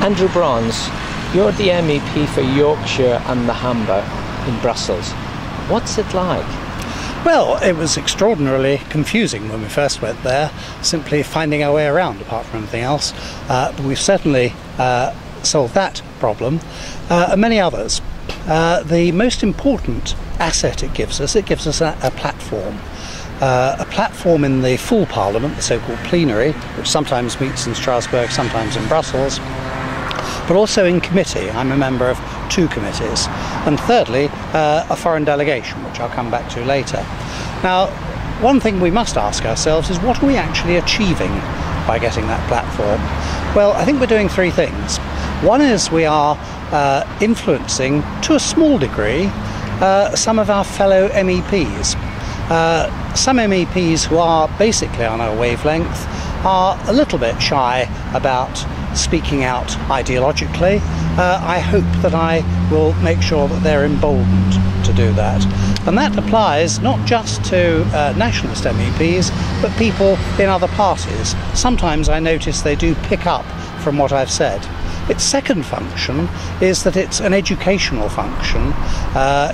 Andrew Brons, you're the MEP for Yorkshire and the Humber in Brussels. What's it like? Well, it was extraordinarily confusing when we first went there, simply finding our way around apart from anything else. But we've certainly solved that problem and many others. The most important asset it gives us a platform. A platform in the full Parliament, the so-called plenary, which sometimes meets in Strasbourg, sometimes in Brussels, but also in committee. I'm a member of 2 committees. And thirdly, a foreign delegation, which I'll come back to later. Now, one thing we must ask ourselves is, what are we actually achieving by getting that platform? Well, I think we're doing 3 things. One is we are influencing, to a small degree, some of our fellow MEPs. Some MEPs who are basically on our wavelength are a little bit shy about speaking out ideologically. I hope that I will make sure that they're emboldened to do that. And that applies not just to nationalist MEPs, but people in other parties. Sometimes I notice they do pick up from what I've said. Its second function is that it's an educational function,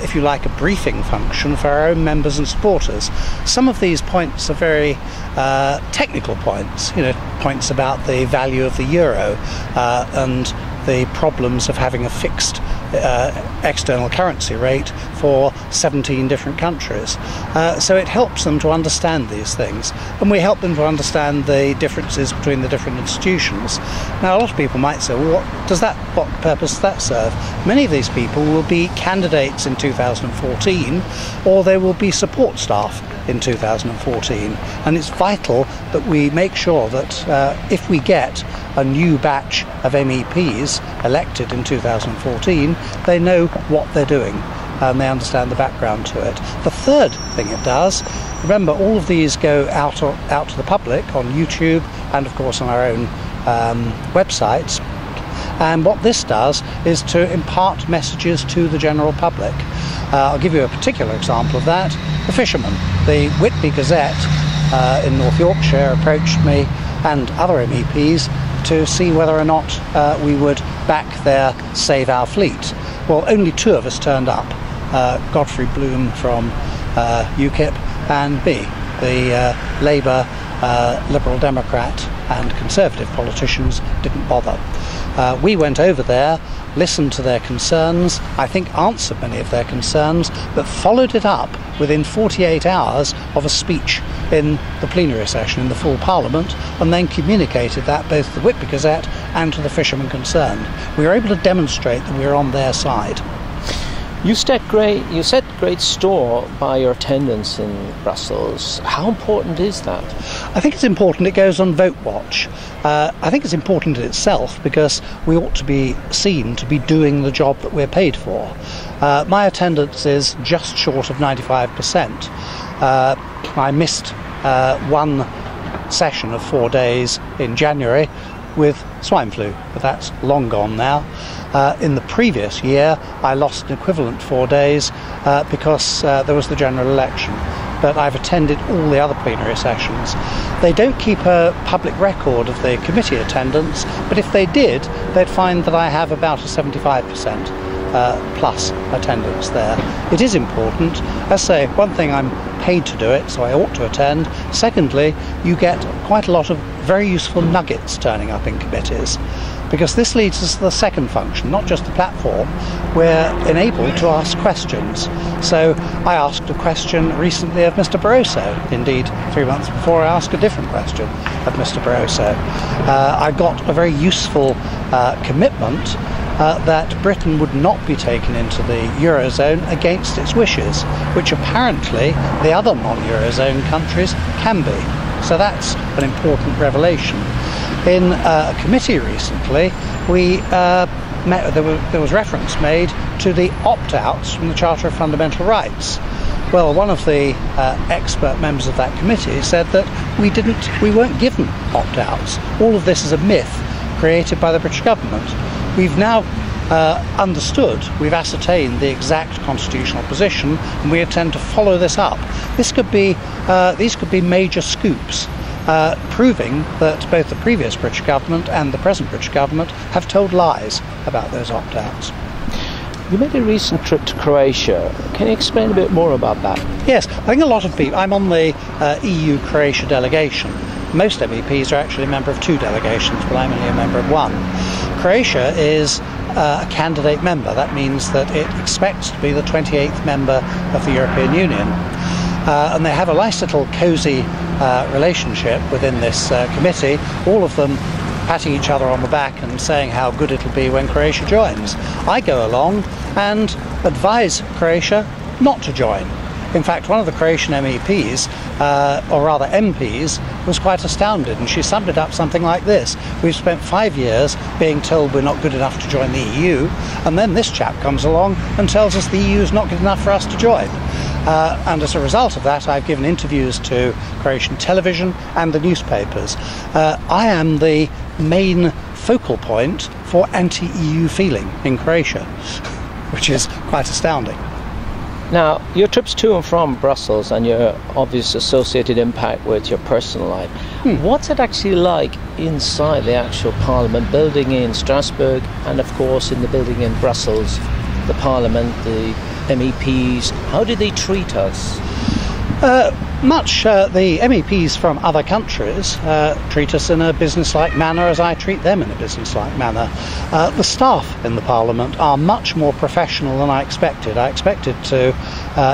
if you like, a briefing function for our own members and supporters. Some of these points are very technical points, points about the value of the euro and the problems of having a fixed external currency rate for 17 different countries. So it helps them to understand these things, and we help them to understand the differences between the different institutions. Now, a lot of people might say, well, what purpose does that serve? Many of these people will be candidates in 2014, or they will be support staff in 2014, and it's vital that we make sure that if we get a new batch of MEPs elected in 2014, they know what they're doing and they understand the background to it. The third thing it does, remember, all of these go out to the public on YouTube and of course on our own websites, and what this does is to impart messages to the general public. I'll give you a particular example of that. The fishermen. The Whitby Gazette in North Yorkshire approached me and other MEPs to see whether or not we would back their Save Our Fleet. Well, only 2 of us turned up, Godfrey Bloom from UKIP and B, the Labour, Liberal Democrat and Conservative politicians didn't bother. We went over there, listened to their concerns, I think answered many of their concerns, but followed it up within 48 hours of a speech in the plenary session in the full Parliament, and then communicated that both to the Whitby Gazette and to the fishermen concerned. We were able to demonstrate that we were on their side. You set great store by your attendance in Brussels. How important is that? I think it's important. It goes on Vote Watch. I think it's important in itself because we ought to be seen to be doing the job that we're paid for. My attendance is just short of 95%. I missed one session of 4 days in January with swine flu, but that's long gone now. In the previous year, I lost an equivalent 4 days because there was the general election. But I've attended all the other plenary sessions. They don't keep a public record of the committee attendance, but if they did, they'd find that I have about a 75% plus attendance there. It is important. As I say, one thing, I'm paid to do it, so I ought to attend. Secondly, you get quite a lot of very useful nuggets turning up in committees, because this leads us to the second function, not just the platform. We're enabled to ask questions. So I asked a question recently of Mr. Barroso. Indeed, 3 months before, I asked a different question of Mr. Barroso. I got a very useful commitment that Britain would not be taken into the Eurozone against its wishes, which apparently the other non-Eurozone countries can be. So that's an important revelation. In a committee recently, there was reference made to the opt-outs from the Charter of Fundamental Rights. Well, one of the expert members of that committee said that we weren't given opt-outs. All of this is a myth created by the British government. We've now understood, we've ascertained the exact constitutional position, and we intend to follow this up. These could be major scoops. proving that both the previous British government and the present British government have told lies about those opt-outs. You made a recent trip to Croatia. Can you explain a bit more about that? Yes, I think a lot of people... I'm on the EU-Croatia delegation. Most MEPs are actually a member of 2 delegations, but I'm only a member of 1. Croatia is a candidate member. That means that it expects to be the 28th member of the European Union. And they have a nice little cosy relationship within this committee, all of them patting each other on the back and saying how good it'll be when Croatia joins. I go along and advise Croatia not to join. In fact, one of the Croatian MEPs, or rather MPs, was quite astounded, and she summed it up something like this: we've spent 5 years being told we're not good enough to join the EU, and then this chap comes along and tells us the EU is not good enough for us to join. And as a result of that, I've given interviews to Croatian television and the newspapers. I am the main focal point for anti-EU feeling in Croatia, which is quite astounding. Now, your trips to and from Brussels and your obvious associated impact with your personal life, what's it actually like inside the actual Parliament building in Strasbourg, and of course in the building in Brussels, the Parliament, the MEPs? How do they treat us? The MEPs from other countries treat us in a business-like manner, as I treat them in a business-like manner. The staff in the Parliament are much more professional than I expected. I expected to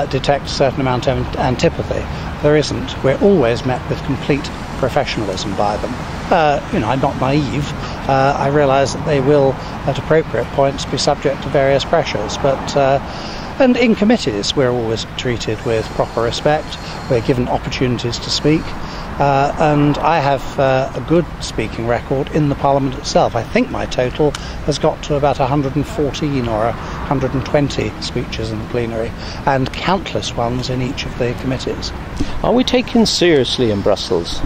detect a certain amount of antipathy. There isn't. We're always met with complete professionalism by them. I'm not naive. I realise that they will, at appropriate points, be subject to various pressures, but and in committees we're always treated with proper respect. We're given opportunities to speak, and I have a good speaking record in the Parliament itself. I think my total has got to about 114 or 120 speeches in the plenary, and countless ones in each of the committees. Are we taken seriously in Brussels?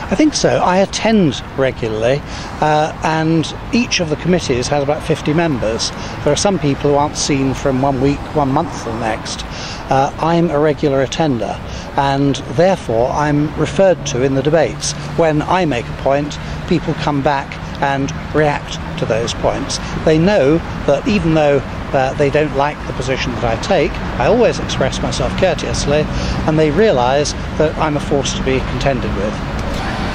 I think so. I attend regularly, and each of the committees has about 50 members. There are some people who aren't seen from 1 week, 1 month to the next. I'm a regular attender, and therefore I'm referred to in the debates. When I make a point, people come back and react to those points. They know that even though they don't like the position that I take, I always express myself courteously, and they realise that I'm a force to be contended with.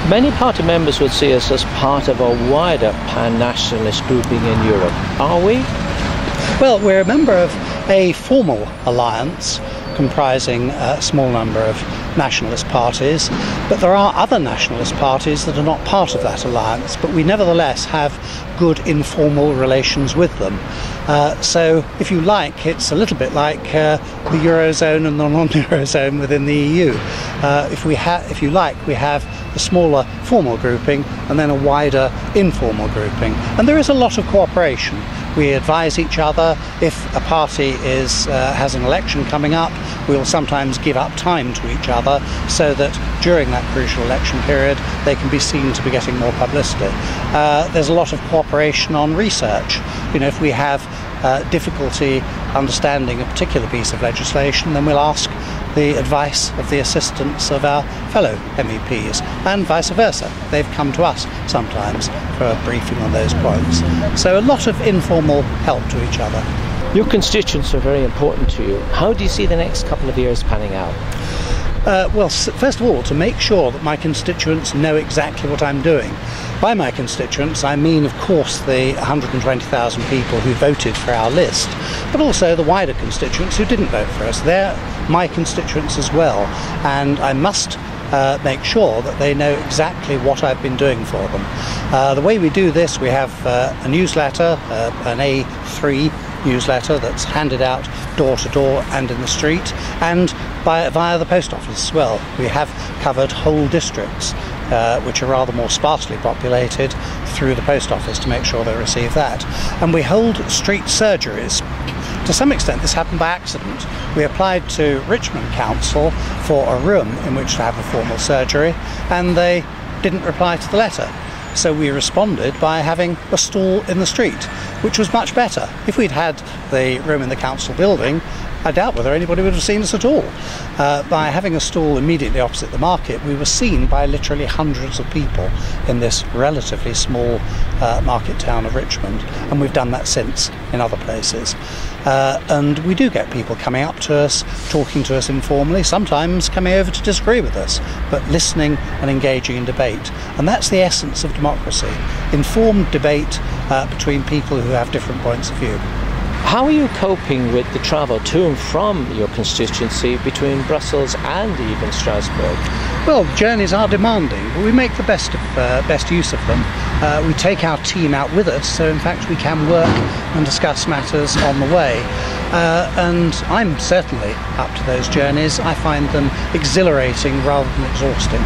Many party members would see us as part of a wider pan-nationalist grouping in Europe. Are we? Well, we're a member of a formal alliance comprising a small number of nationalist parties, but there are other nationalist parties that are not part of that alliance, but we nevertheless have good informal relations with them. So, if you like, it's a little bit like the Eurozone and the non-Eurozone within the EU. If you like, we have a smaller formal grouping and then a wider informal grouping. And there is a lot of cooperation. We advise each other. If a party has an election coming up, we'll sometimes give up time to each other so that during that crucial election period they can be seen to be getting more publicity. There's a lot of cooperation on research. If we have difficulty understanding a particular piece of legislation, then we'll ask the advice of the assistants of our fellow MEPs, and vice versa. They've come to us sometimes for a briefing on those points. So a lot of informal help to each other. Your constituents are very important to you. How do you see the next couple of years panning out? Well, first of all, to make sure that my constituents know exactly what I'm doing. By my constituents, I mean, of course, the 120,000 people who voted for our list, but also the wider constituents who didn't vote for us. They're my constituents as well, and I must make sure that they know exactly what I've been doing for them. The way we do this, we have a newsletter, an A3 newsletter that's handed out door to door and in the street, and via the post office as well. We have covered whole districts which are rather more sparsely populated through the post office to make sure they receive that. And we hold street surgeries. To some extent this happened by accident. We applied to Richmond Council for a room in which to have a formal surgery, and they didn't reply to the letter. So we responded by having a stall in the street, which was much better. If we'd had the room in the council building, I doubt whether anybody would have seen us at all. By having a stall immediately opposite the market, we were seen by literally hundreds of people in this relatively small market town of Richmond, and we've done that since in other places. And we do get people coming up to us, talking to us informally, sometimes coming over to disagree with us, but listening and engaging in debate. And that's the essence of democracy, informed debate between people who have different points of view. How are you coping with the travel to and from your constituency between Brussels and even Strasbourg? Well, journeys are demanding, but we make the best use of them. We take our team out with us, so in fact we can work and discuss matters on the way. And I'm certainly up to those journeys. I find them exhilarating rather than exhausting.